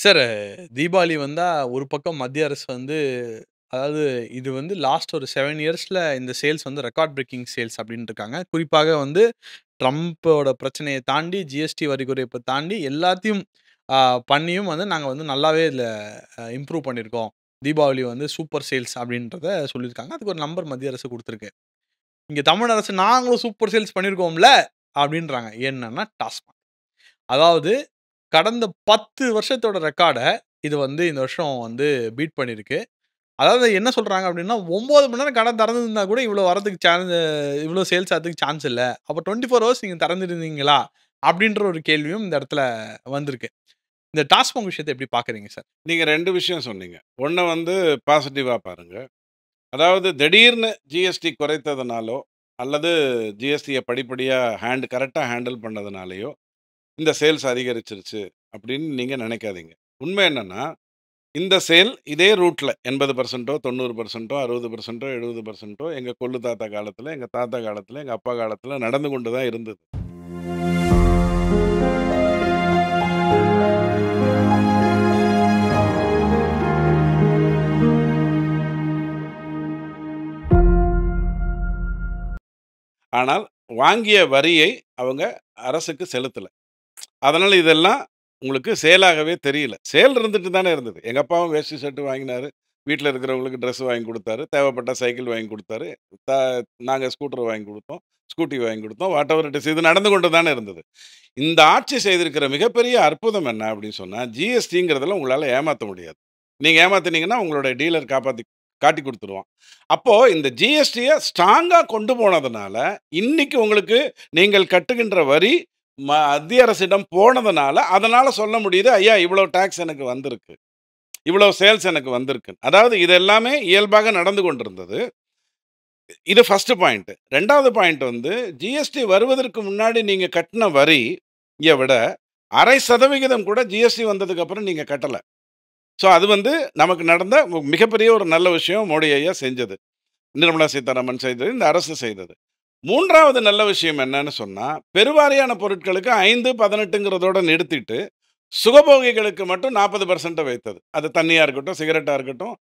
Sir Deepavali வந்தா ஒரு பக்கம் மத்திய அரசு வந்து அதாவது இது வந்து லாஸ்ட் ஒரு 7 இயர்ஸ்ல இந்த சேல்ஸ் வந்து ரெக்கார்ட் பிரேக்கிங் சேல்ஸ் அப்டின்னு இருக்காங்க. குறிப்பாக வந்து ட்ரம்ப்போட பிரச்சனைய தாண்டி, ஜிஎஸ்டி வரி குறைப்ப தாண்டி எல்லாத்தையும் அ பண்ணியும் வந்து நாங்க வந்து நல்லாவே இதுல இம்ப்ரூவ் பண்ணியிருக்கோம். தீபாவளி வந்து சூப்பர் சேல்ஸ் அப்டின்றத சொல்லியிருக்காங்க. அதுக்கு ஒரு நம்பர் மத்திய அரசு குடுத்திருக்கு. இங்க தமிழ் அரசு நாங்களும் சூப்பர் சேல்ஸ் பண்ணியிருக்கோம்ல அப்டின்றாங்க. என்னன்னா டாஸ்மாக். அதாவது கடந்த 10 வருஷத்தோட ரெக்கார்ட இது வந்து இந்த வருஷம் வந்து பீட் பண்ணியிருக்கு. அதாவது என்ன சொல்றாங்க அப்டின்னா, 9 மணி நேரம் கடை திறந்திருந்தா கூட இவ்ளோ வரதுக்கு இவ்ளோ சேல்ஸ் ஆறதுக்கு சான்ஸ் இல்ல. அப்ப 24 ஹவர்ஸ் நீங்க திறந்திருந்தீங்களா? அப்டின்ற ஒரு கேள்வியும் இந்த இடத்துல வந்திருக்கு. இந்த டாஸ்மாக் விஷயத்த எப்டி பார்க்குறீங்க சார்? நீங்க 2 விஷயம் சொன்னீங்க. ஒண்ண வந்து பாசிட்டிவா பாருங்க. அதாவது திடீர்னு ஜிஎஸ்டி குறைத்ததுனாலோ, அல்லது ஜிஎஸ்டிய படிப்படியா கரெக்ட்டா ஹேண்டில் பண்ணதுனாலயோ, இந்த சேல்ஸ் அதிகரிச்சிருச்சு அப்படின்னு நீங்க நினைக்காதீங்க. உண்மை என்னன்னா, இந்த சேல் இதே ரூட்ல 80%ஓ, 90%ஓ, 60%ஓ, 70%ஓ எங்க கொள்ளு தாத்தா காலத்துல, எங்க தாத்தா காலத்துல, எங்க அப்பா காலத்துல நடந்து கொண்டு தான் இருந்தது. ஆனால் வாங்கிய வரியை அவங்க அரசுக்கு செலுத்தல. அதனால இதெல்லாம் உங்களுக்கு சேலாகவே தெரியல. சேல் இருந்துட்டு தானே இருந்தது. எங்க அப்பாவும் வேஷ்டி ஷர்ட் வாங்கினாரு. வீட்ல இருக்கிறவங்களுக்கு ட்ரெஸ் வாங்கி குடுத்தாரு. தேவைப்பட்டா சைக்கிள் வாங்கி குடுத்தாரு. த நாங்க ஸ்கூட்டர் வாங்கி குடுத்தோம். ஸ்கூட்டி வாங்கி குடுத்தோம். வாட் எவர் இட் இஸ் இது நடந்து கொண்டு தானே இருந்தது. இந்த ஆட்சி செய்திருக்கிற மிகப்பெரிய அற்புதம் என்ன அப்படின்னு சொன்னா, ஜிஎஸ்டிங்கிறதுல உங்களால ஏமாத்த முடியாது. நீங்க ஏமாத்துனீங்கன்னா, உங்களுடைய டீலர் காட்டிக் குடுத்துருவான். அப்போ இந்த ஜிஎஸ்டிய ஸ்ட்ராங்கா கொண்டு போனதுனால, இன்னைக்கு உங்களுக்கு நீங்கள் கட்டுகின்ற வரி மத்திய அரசிடம் போனதுனால, அதனால சொல்ல முடியுது, ஐயா இவ்வளோ டாக்ஸ் எனக்கு வந்திருக்கு. இவ்வளோ சேல்ஸ் எனக்கு வந்திருக்கு. அதாவது இது எல்லாமே இயல்பாக நடந்து கொண்டிருந்தது. இது ஃபர்ஸ்ட் பாயிண்ட். 2வது பாயிண்ட் வந்து ஜிஎஸ்டி வருவதற்கு முன்னாடி நீங்க கட்டின வரிய விட 0.5% கூட ஜிஎஸ்டி வந்ததுக்கு அப்புறம் நீங்க கட்டல. ஸோ அது வந்து நமக்கு நடந்த மிகப்பெரிய ஒரு நல்ல விஷயம் மோடி ஐயா செஞ்சது. நிர்மலா சீதாராமன் செய்தது, இந்த அரசு செய்தது. 3வது நல்ல விஷயம் என்னன்னு சொன்னா, பெருவாரியான பொருட்களுக்கு 5, 18ங்கிறதோட நிறுத்திட்டு, சுகபோகிகளுக்கு மட்டும் 40% வைத்தது. அது தண்ணியா இருக்கட்டும், சிகரெட்டா இருக்கட்டும்,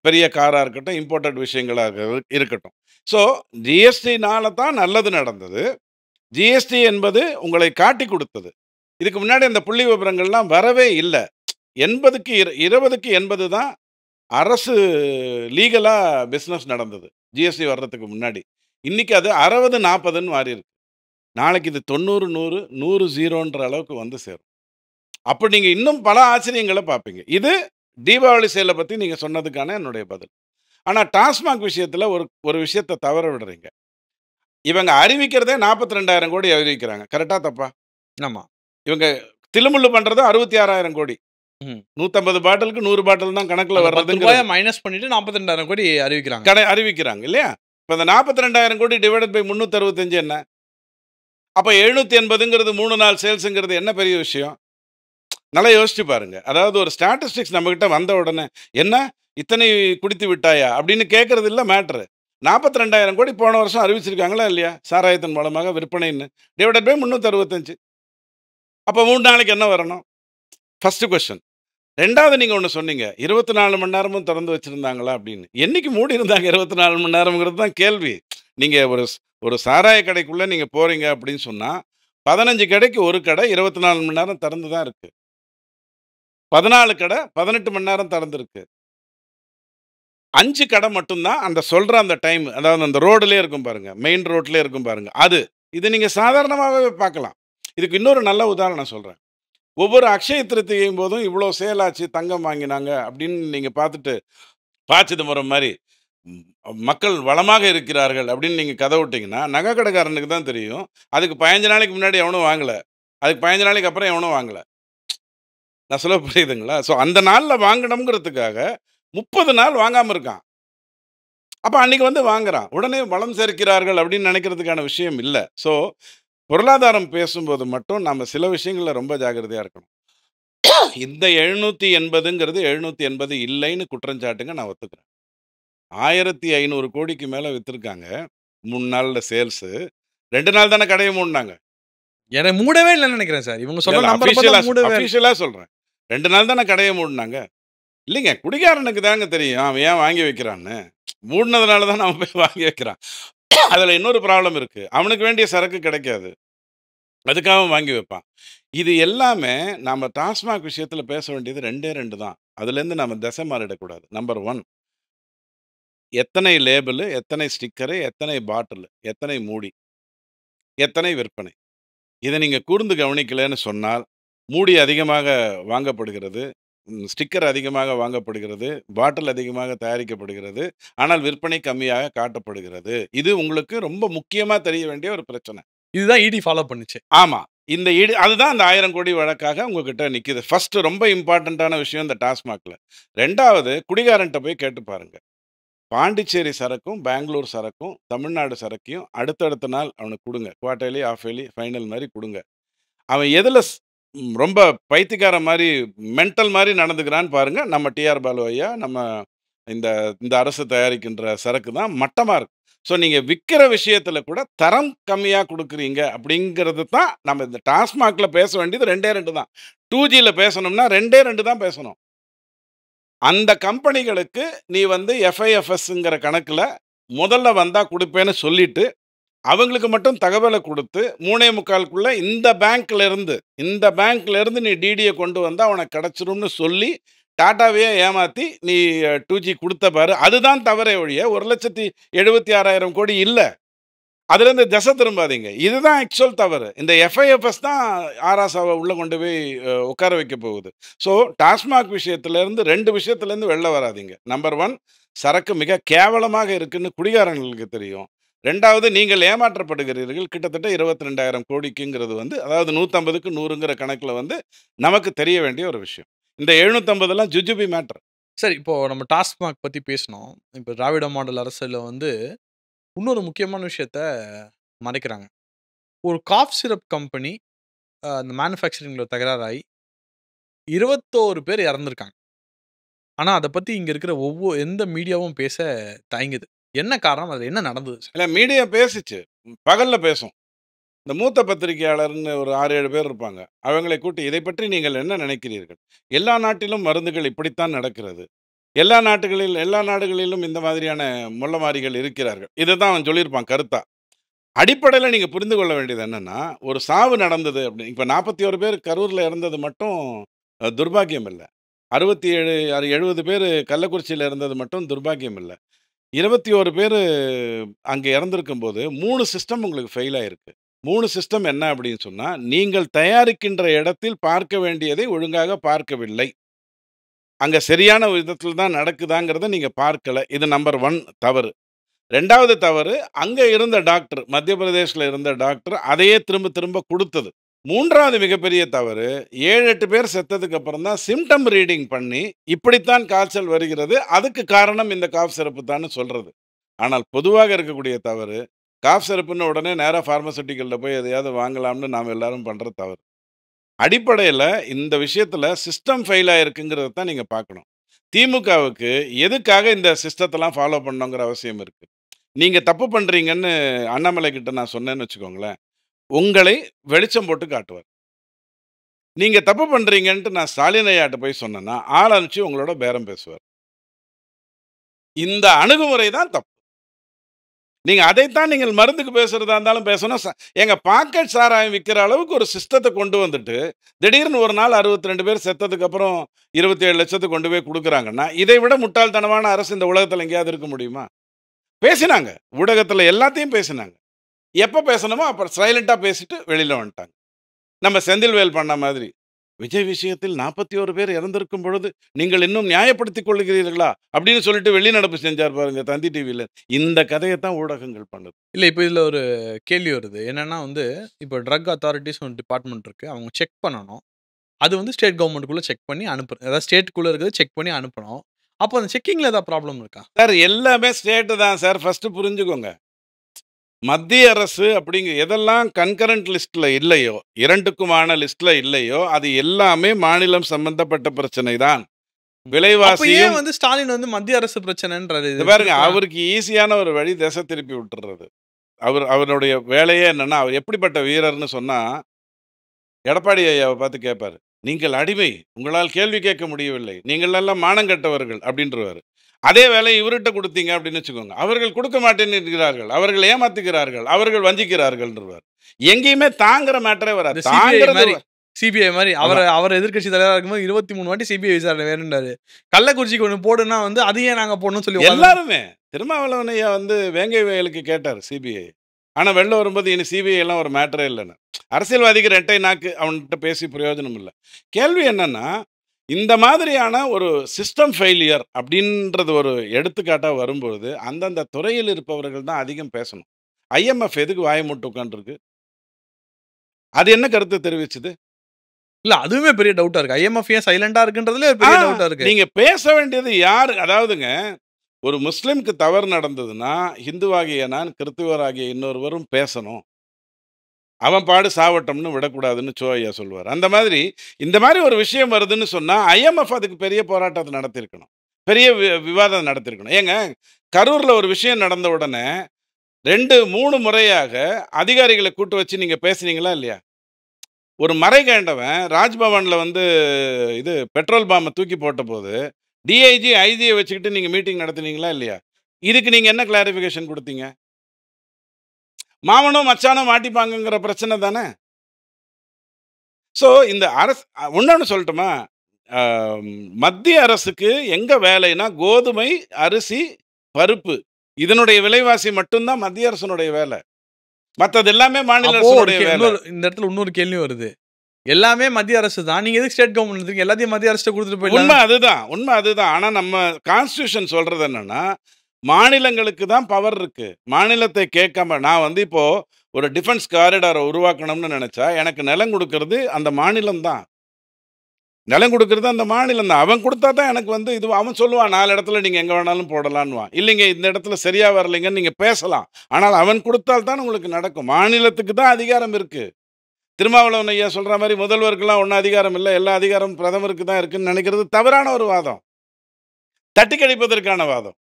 பெரிய காரா இருக்கட்டும், இம்போர்ட்டட் விஷயங்களாக இருக்கட்டும். ஸோ ஜிஎஸ்டினால தான் நல்லது நடந்தது. ஜிஎஸ்டி என்பது உங்களை காட்டிக் குடுத்தது. இதுக்கு முன்னாடி அந்த புள்ளி விவரங்கள்லாம் வரவே இல்ல. 80க்கு 20க்கு 80 தான் அரசு லீகலா பிசினஸ் நடந்தது. ஜிஎஸ்டி வர்றதுக்கு முன்னாடி. இன்னைக்கு அது 60, 40ன்னு மாறியிருக்கு. நாளைக்கு இது 90, 100, 100, 0ன்ற அளவுக்கு வந்து சேரும். அப்ப நீங்க இன்னும் பல ஆச்சரியங்கள பார்ப்பீங்க. இது தீபாவளி சேல பத்தி நீங்க சொன்னதுக்கான என்னுடைய பதில். ஆனா டாஸ்மாக் விஷயத்துல ஒரு ஒரு விஷயத்த தவற விடுறீங்க. இவங்க அறிவிக்கிறதே 42,000 கோடி அறிவிக்கிறாங்க. கரெக்ட்டா? தப்பா? ஆமா. இவங்க தில்லுமுல்லு பண்றது 66,000 கோடி. ம். 150 பாட்டிலுக்கு 100 பாட்டில் தான் கணக்குல அந்த ரூ. 10 வர்றதுங்கிறது மைனஸ் பண்ணிட்டு 42,000 கோடி அறிவிக்கிறாங்க. அறிவிக்கிறாங்க இல்லையா? இப்ப இந்த 42,000 கோடி டிவைடட் பை 365 என்ன? அப்ப 780ங்கிறது 3 நாள் சேல்ஸ்ங்கிறது என்ன பெரிய விஷயம்? நல்லா யோசிச்சு பாருங்க. அதாவது ஒரு ஸ்டாட்டிஸ்டிக்ஸ் நம்மகிட்ட வந்த உடனே, "என்ன இத்தனை குடித்து விட்டாயா?" அப்படின்னு கேட்கறது இல்ல மேட்டரு. 42,000 கோடி போன வருஷம் அறிவிச்சிருக்காங்களா இல்லையா? சாராயத்தின் மூலமாக விற்பனைன்னு. Divided by 365. அப்ப 3 நாளைக்கு என்ன வரணும்? First question. 2வது நீங்க ஒண்ணு சொன்னீங்க. 24 மணி நேரமும் திறந்து வச்சிருந்தாங்களா அப்படின்னு. என்னைக்கு மூடி இருந்தாங்க 24 மணி நேரம்ங்கிறது தான் கேள்வி. நீங்க ஒரு சாராய கடைக்குள்ள நீங்க போறீங்க அப்படின்னு சொன்னா, 15 கடைக்கு ஒரு கடை 24 மணி நேரம் திறந்து தான் இருக்கு. 14 கடை 18 மணி நேரம் திறந்திருக்கு. 5 கடை மட்டும் தான் அந்த சொல்ற அந்த டைம், அதாவது அந்த ரோடுலயே இருக்கும் பாருங்க. மெயின் ரோட்லயே இருக்கும் பாருங்க. அது. இது நீங்க சாதாரணமாவே பார்க்கலாம். இதுக்கு இன்னொரு நல்ல உதாரணம் சொல்றேன். ஒவ்வொரு அக்ஷய திருத்திகையும் போதும் இவ்வளோ சேல் ஆச்சு, தங்கம் வாங்கினாங்க அப்படின்னு நீங்க பார்த்துட்டு, ப. சிதம்பரம் மாரி ம் மக்கள் வளமாக இருக்கிறார்கள் அப்படின்னு நீங்க கத விட்டீங்கன்னா, நகை கடைக்காரனுக்கு தான் தெரியும். அதுக்கு 15 நாளைக்கு முன்னாடி எவனும் வாங்கல. அதுக்கு 15 நாளைக்கு அப்புறம் எவனும் வாங்கல. நான் சொல்ல புரியுதுங்களா? ஸோ அந்த நாள்ல வாங்கணும்ங்கிறதுக்காக 30 நாள் வாங்காம இருக்கான். அப்ப அன்னைக்கு வந்து வாங்குறான். உடனே வளம் சேர்க்கிறார்கள் அப்படின்னு நினைக்கிறதுக்கான விஷயம் இல்ல. ஸோ பொருளாதாரம் பேசும்போது மட்டும் நாம சில விஷயங்கள்ல ரொம்ப ஜாக்கிரதையா இருக்கணும். இந்த 780ங்கிறது 780 இல்லைன்னு குற்றஞ்சாட்டுங்க, நான் ஒத்துக்கிறேன். 1500 கோடிக்கு மேல வித்திருக்காங்க. 3 நாள்ல சேல்ஸு. 2 நாள் தானே கடைய மூடுனாங்க. எனக்கு மூடவே இல்லன்னு நெனைக்கிறேன் சார். இவங்க இல்ல, சொல்ற இல்ல நம்பர பார்த்தா மூடவே அஃபிஷியலா சொல்றேன். 2 நாள் தானே கடைய மூடுனாங்க. இல்லைங்க, குடிகாரனுக்கு தாங்க தெரியும். அவன் ஏன் வாங்கி வைக்கிறான்னு. மூடுனதுனால தான் அவன் போய் வாங்கி வைக்கிறான். அதுல இன்னொரு ப்ராப்ளம் இருக்கு. அவனுக்கு வேண்டிய சரக்கு கிடைக்காது. அதுக்காக அவன் வாங்கி வைப்பான். இது எல்லாமே நாம டாஸ்மாக் விஷயத்துல பேச வேண்டியது 2டே 2 தான். அதுலேருந்து நாம திசை மாறிடக்கூடாது. நம்பர் 1 எத்தனை லேபிளு, எத்தனை ஸ்டிக்கரு, எத்தனை பாட்டிலு, எத்தனை மூடி, எத்தனை விற்பனை. இத நீங்க கூர்ந்து கவனிக்கலன்னு சொன்னால், மூடி அதிகமாக வாங்கப்படுகிறது, ஸ்டிக்கர் அதிகமாக வாங்கப்படுகிறது, பாட்டில் அதிகமாக தயாரிக்கப்படுகிறது. ஆனால் விற்பனை கம்மியாக காட்டப்படுகிறது. இது உங்களுக்கு ரொம்ப முக்கியமா தெரிய வேண்டிய ஒரு பிரச்சனை. இதுதான் இடி ஃபாலோ பண்ணுச்சு. ஆமா. இந்த அதுதான் அந்த 1000 கோடி வழக்காக உங்ககிட்ட நிக்குது. ஃபர்ஸ்ட் ரொம்ப இம்பார்ட்டன்ட்டான விஷயம் இந்த டாஸ்மாக்ல. 2வது குடிகாரன்ட்ட போய் கேட்டு பாருங்க. பாண்டிச்சேரி சரக்கும், பெங்களூர் சரக்கும், தமிழ்நாடு சரக்கையும் அடுத்தடுத்த நாள் அவனுக்கு குடுங்க. குவார்ட்டர்லி, ஹாஃப் இயர்லி, ஃபைனல் மாரி குடுங்க. அவன் எதுல ரொம்ப பைத்தியக்காரன் மாரி, மென்டல் மாரி நடந்துக்கிறான்னு பாருங்க. நம்ம டிஆர் பாலு ஐயா, நம்ம இந்த இந்த அரசு தயாரிக்கின்ற சரக்கு தான் மட்டமா இருக்கு. ஸோ நீங்க விக்கிற விஷயத்துல கூட தரம் கம்மியா குடுக்குறீங்க அப்படிங்கிறது தான் நம்ம இந்த டாஸ்மாக்ல பேச வேண்டியது 2டே 2 தான். 2ஜில பேசணும்னா 2டே 2 தான் பேசணும். அந்த கம்பெனிகளுக்கு நீ வந்து எஃப்ஐஎஃப்எஸ்ங்கிற கணக்குல முதல்ல வந்தா குடுப்பேன்னு சொல்லிட்டு, அவங்களுக்கு மட்டும் தகவல குடுத்து 3.25க்குள்ள இந்த பேங்க்ல இருந்து நீ டிடிய கொண்டு வந்தா உனக்கு கிடைச்சிரும்னு சொல்லி, டாட்டாவையே ஏமாத்தி நீ 2ஜி குடுத்த பாரு. அதுதான் தவறே ஒழிய 1,76,000 கோடி இல்ல. அதுலேருந்து திசை திரும்பாதீங்க. இதுதான் ஆக்சுவல் தவறு. இந்த எஃப்ஐஎஃப்எஸ் தான் ஆராசாவ உள்ள கொண்டு போய் உட்கார வைக்க போகுது. ஸோ டாஸ்மாக் விஷயத்திலேருந்து 2 விஷயத்திலேருந்து வெளில வராதீங்க. நம்பர் 1 சரக்கு மிக கேவலமாக இருக்குன்னு குடிகாரங்களுக்கு தெரியும். 2வது நீங்கள் ஏமாற்றப்படுகிறீர்கள். கிட்டத்தட்ட 22,000 கோடிக்குங்கிறது வந்து அதாவது 150க்கு 100ங்கிற கணக்குல வந்து நமக்கு தெரிய வேண்டிய ஒரு விஷயம். இந்த 750லாம் ஜுஜுபி மேட்டர். சரி, இப்போ நம்ம டாஸ்மாக் பத்தி பேசினோம். இப்போ திராவிட மாடல் அரசுல வந்து இன்னொரு முக்கியமான விஷயத்த மறைக்கிறாங்க. ஒரு காஃப் சிரப் கம்பெனி அந்த மேனுஃபேக்சரிங்ல தகராறாயி 21 பேர் இறந்திருக்காங்க. ஆனா, அத பத்தி இங்க இருக்கிற எந்த மீடியாவும் பேச தயங்குது. என்ன காரணம்? அதுல என்ன நடந்தது சார்? இல்ல மீடியா பேசுச்சு. பகல்ல பேசும். இந்த மூத்த பத்திரிகையாளர்ன்னு ஒரு 6, 7 பேர் இருப்பாங்க. அவங்களை கூட்டி, "இதைப் பற்றி நீங்கள் என்ன நினைக்கிறீர்கள்? எல்லா நாட்டிலும் மருந்துகள் இப்படித்தான் நடக்கிறது. எல்லா நாடுகளிலும் இந்த மாதிரியான மொள்ளமாரிகள் இருக்கிறார்கள்." இததான் அவன் சொல்லியிருப்பான் கருத்தா. அடிப்படையில நீங்க புரிந்து கொள்ள வேண்டியது என்னன்னா, ஒரு சாவு நடந்தது அப்படி இப்ப 41 பேர் கரூர்ல இறந்தது மட்டும் துர்பாக்கியம் இல்ல. 67, 70 பேரு கள்ளக்குறிச்சியில இருந்தது மட்டும் துர்பாக்கியம் இல்ல. 21 பேரு அங்க இறந்திருக்கும்போது 3 சிஸ்டம் உங்களுக்கு ஃபெயில் ஆயிருக்கு. 3 சிஸ்டம் என்ன அப்படின்னு சொன்னா, நீங்கள் தயாரிக்கின்ற இடத்தில் பார்க்க வேண்டியதை ஒழுங்காக பார்க்கவில்லை. அங்க சரியான விதத்தில தான் நடக்குதாங்கிறத நீங்க பார்க்கல. இது நம்பர் 1 தவறு. 2வது தவறு, அங்க இருந்த டாக்டர், மத்திய பிரதேஷ்ல இருந்த டாக்டர் அதையே திரும்ப திரும்ப குடுத்தது. 3வது மிகப்பெரிய தவறு, 7, 8 பேர் செத்ததுக்கு அப்புறம் தான் சிம்ப்டம் ரீடிங் பண்ணி, இப்படித்தான் காய்ச்சல் வருகிறது. அதுக்கு காரணம் இந்த காஃப் சிரப்பு தான்னு சொல்றது. ஆனால் பொதுவாக இருக்கக்கூடிய தவறு, காஃப் சிரப்புன்னு உடனே நேரா பார்மசூட்டிக்கல்ல போய் எதையாவது வாங்கலாம்னு நாம எல்லாரும் பண்ற தவறு. அடிப்படையில இந்த விஷயத்துல சிஸ்டம் ஃபெயில் ஆயிருக்குங்கிறத தான் நீங்க பார்க்கணும். திமுகவுக்கு எதுக்காக இந்த சிஸ்டத்தலாம் ஃபாலோ பண்ணணுங்கிற அவசியம் இருக்கு? நீங்க தப்பு பண்றீங்கன்னு அண்ணாமலை கிட்ட நான் சொன்னேன்னு வச்சுக்கோங்களேன், உங்களை வெளிச்சம் போட்டு காட்டுவார். நீங்க தப்பு பண்றீங்கன்ட்டு நான் ஸ்டாலின் ஐயாட்ட போய் சொன்னேன்னா, ஆள் அனுப்பிச்சு உங்களோட பேரம் பேசுவார். இந்த அணுகுமுறை தான் தப்பு. நீங்க அதைத்தான் நீங்கள் மருந்துக்கு பேசுறதா இருந்தாலும் பேசணும். ஏங்க பாக்கெட் சாராயம் விக்கிற அளவுக்கு ஒரு சிஸ்டத்த கொண்டு வந்துட்டு, திடீர்னு ஒரு நாள் 62 பேர் செத்ததுக்கு அப்புறம் 27 லட்சத்துக்கு கொண்டு போய் குடுக்குறாங்கன்னா, இதை விட முட்டாள்தனமான அரசு இந்த உலகத்துல எங்கேயாவது இருக்க முடியுமா? பேசினாங்க. ஊடகத்துல எல்லாத்தையும் பேசினாங்க. எப்ப பேசணுமோ அப்ப சைலன்ட்டா பேசிட்டு வெளில வந்துட்டாங்க. நம்ம செந்தில்வேல் பண்ண மாதிரி. விஜய் விஷயத்தில் 41 பேர் இறந்திருக்கும் பொழுது, நீங்கள் இன்னும் நியாயப்படுத்திக் கொள்ளுகிறீர்களா? அப்படின்னு சொல்லிட்டு வெளிநடப்பு செஞ்சார் பாருங்க தந்தி டிவில. இந்த கதையத்தான் ஊடகங்கள் பண்ணுது. இல்ல, இப்ப இதுல ஒரு கேள்வி வருது. என்னன்னா வந்து, இப்போ ட்ரக் அத்தாரிட்டீஸ்னு ஒரு டிபார்ட்மெண்ட் இருக்கு. அவங்க செக் பண்ணணும். அது வந்து ஸ்டேட் கவர்ன்மென்ட்குள்ள செக் பண்ணி அதாவது ஸ்டேட்குள்ள இருக்கிறத செக் பண்ணி அனுப்பணும். அப்போ அந்த செக்கிங்ல ஏதாவது ப்ராப்ளம் இருக்கா? சார் எல்லாமே ஸ்டேட் தான் சார். ஃபர்ஸ்ட் புரிஞ்சுக்கோங்க. மத்திய அரசு எதெல்லாம் கன்கரண்ட் லிஸ்ட்ல இல்லையோ, 2க்குமான லிஸ்ட்ல இல்லையோ, அது எல்லாமே மாநிலம் சம்பந்தப்பட்ட பிரச்சனை தான். அப்ப விலைவாசியும் ஏன் வந்து ஸ்டாலின் வந்து மத்திய அரசு பிரச்சனைன்றாரு? இத பாருங்க, அவருக்கு ஈஸியான ஒரு வழி திசை திருப்பி விட்டுறது. அவருடைய வேலையே என்னன்னா, அவர் எப்படிப்பட்ட வீரர்ன்னு சொன்னா, எடப்பாடி ஐயாவ பார்த்து கேட்பாரு. நீங்கள் அடிமை. உங்களால் கேள்வி கேட்க முடியவில்லை. நீங்கள் எல்லாம் மானங்கெட்டவர்கள் அப்படின்றவாரு. அதே வேலைய இவர்ட்ட குடுத்தீங்க அப்படின்னு வச்சுக்கோங்க. அவர்கள் கொடுக்க மாட்டேன்னு என்கிறார்கள். அவர்கள் ஏமாத்துகிறார்கள். அவர்கள் வஞ்சிக்கிறார்கள்ன்றவாரு. எங்கேயுமே தாங்குற மேட்டரே வராது. இந்த சிபிஐ தாங்குறது மாரி சிபிஐ மாரி. அதான். அவர் எதிர்க்கட்சி தலைவரா இருக்கும்போது 23 வாட்டி சிபிஐ விசாரணை வேணும்ன்றாரு. கள்ளக்குறிச்சிக்கு ஒண்ணு போடுன்னா வந்து, அது ஏன் நாங்க போடணும்னு சொல்லி உட்காந்து எல்லாருமே. திருமாவளவன் ஐயா வந்து வேங்கை வயலுக்கு கேட்டாரு சிபிஐ. ஆனா வெளில வரும்போது இனி சிபிஐ எல்லாம் ஒரு மேட்டரே இல்லன்னு. அரசியல்வாதிக்கு ரெட்டை நாக்கு அவன்கிட்ட பேசி பிரயோஜனம் இல்ல. கேள்வி என்னன்னா, இந்த மாதிரியான ஒரு சிஸ்டம் ஃபெயிலியர் அப்படின்றது ஒரு எடுத்துக்காட்டா வரும்பொழுது, அந்தந்த துறையில் இருப்பவர்கள் தான் அதிகம் பேசணும். IMF எதுக்கு வாய மூட்டு உட்கார்ந்திருக்கு? அது என்ன கருத்து தெரிவிச்சது? இல்ல அதுவுமே பெரிய டவுட்டா இருக்கு. ஐஎம்எஃப் ஏன் சைலன்ட்டா இருக்குன்றதுலயே ஆ பெரிய டவுட்டா இருக்கு. நீங்க பேச வேண்டியது யாரு? அதாவதுங்க, ஒரு முஸ்லிம்க்கு தவறு நடந்ததுன்னா, ஹிந்துவாகிய நான், கிறிஸ்துவராகிய இன்னொருவரும் பேசணும். அவன் பாடு சாவட்டும்னு விடக்கூடாதுன்னு சோ ஐயா சொல்லுவாரு. அந்த மாதிரி, இந்த மாரி ஒரு விஷயம் வருதுன்னு சொன்னா, IMF அதுக்கு பெரிய போராட்டத்த நடத்தியிருக்கணும். பெரிய விவாதம் நடத்தியிருக்கணும். ஏங்க, கரூர்ல ஒரு விஷயம் நடந்த உடனே 2, 3 முறையாக அதிகாரிகள கூட்டு வச்சு நீங்க பேசுனீங்களா இல்லையா? ஒரு மறைகேண்டவன் ராஜ்பவன்ல வந்து இது பெட்ரோல் பாம்ப தூக்கி போட்டபோது, டிஐஜி, ஐஜிய வச்சுக்கிட்டு நீங்க மீட்டிங் நடத்துனீங்களா இல்லையா? இதுக்கு நீங்க என்ன கிளாரிஃபிகேஷன் குடுத்தீங்க? மாமனோ, மச்சானோ மாட்டிப்பாங்கங்கிற பிரச்சனை தானே! ஸோ இந்த இன்னொன்னு சொல்லட்டுமா? அ மத்திய அரசுக்கு எங்க வேலைன்னா, கோதுமை, அரிசி, பருப்பு இதனுடைய விலைவாசி மட்டும் தான் மத்திய அரசினுடைய வேல. மத்தது எல்லாமே மாநில அப்போ ஒரு அரசினுடைய வேல. இந்த இடத்துல இன்னொரு கேள்வியும் வருது. எல்லாமே மத்திய அரசு தான். நீங்க எதுக்கு ஸ்டேட் கவர்ன்மெண்ட் எடுத்தீங்க? எல்லாத்தையும் மத்திய அரசுட்ட குடுத்துட்டு போயிடலாம். உண்ம அதுதான். ஆனா நம்ம கான்ஸ்டிடியூஷன் சொல்றது என்னன்னா, மாநிலங்களுக்கு தான் பவர் இருக்கு. மாநிலத்தை கேட்காம நான் வந்து இப்போ ஒரு டிஃபென்ஸ் காரிடார உருவாக்கணும்னு நெனச்சா, எனக்கு நிலம் குடுக்குறது அந்த மாநிலம் தான். நிலம் குடுக்குறது அந்த மாநிலம் தான். அவன் குடுத்தா தான் எனக்கு வந்து இது அவன் சொல்லுவான் 4 இடத்துல நீங்க எங்க வேணாலும் போடலான்னுவான். இல்லைங்க இந்த இடத்துல சரியா வரலைங்கன்னு நீங்க பேசலாம். ஆனால் அவன் குடுத்தால் தான் உங்களுக்கு நடக்கும். மாநிலத்துக்கு தான் அதிகாரம் இருக்கு. திருமாவளவன் ஐயா சொல்ற மாரி முதல்வருக்கெல்லாம் ஒண்ணும் அதிகாரம் இல்ல. எல்லா அதிகாரமும் பிரதமருக்கு தான் இருக்குன்னு நெனைக்கிறது தவறான ஒரு வாதம். தட்டி கழிப்பதற்கான வாதம்.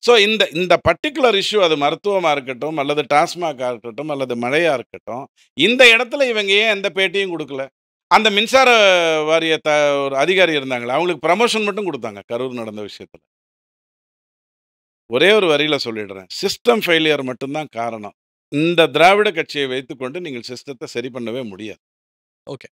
ஸோ இந்த இந்த பர்ட்டிகுலர் இஷ்யூ அது மருத்துவமா இருக்கட்டும், அல்லது டாஸ்மாகா இருக்கட்டும், அல்லது மழையா இருக்கட்டும், இந்த இடத்துல இவங்க ஏன் எந்த பேட்டியும் குடுக்கல? அந்த மின்சார வாரிய ஒரு அதிகாரி இருந்தாங்கல்ல, அவங்களுக்கு புரமோஷன் மட்டும் குடுத்தாங்க, கரூர் நடந்த விஷயத்துல. ஒரே ஒரு வரியில சொல்லிடுறேன். சிஸ்டம் ஃபெயிலியர் மட்டும் தான் காரணம். இந்த திராவிட கட்சியை வைத்துக்கொண்டு நீங்கள் சிஸ்டத்த சரி பண்ணவே முடியாது. ஓகே.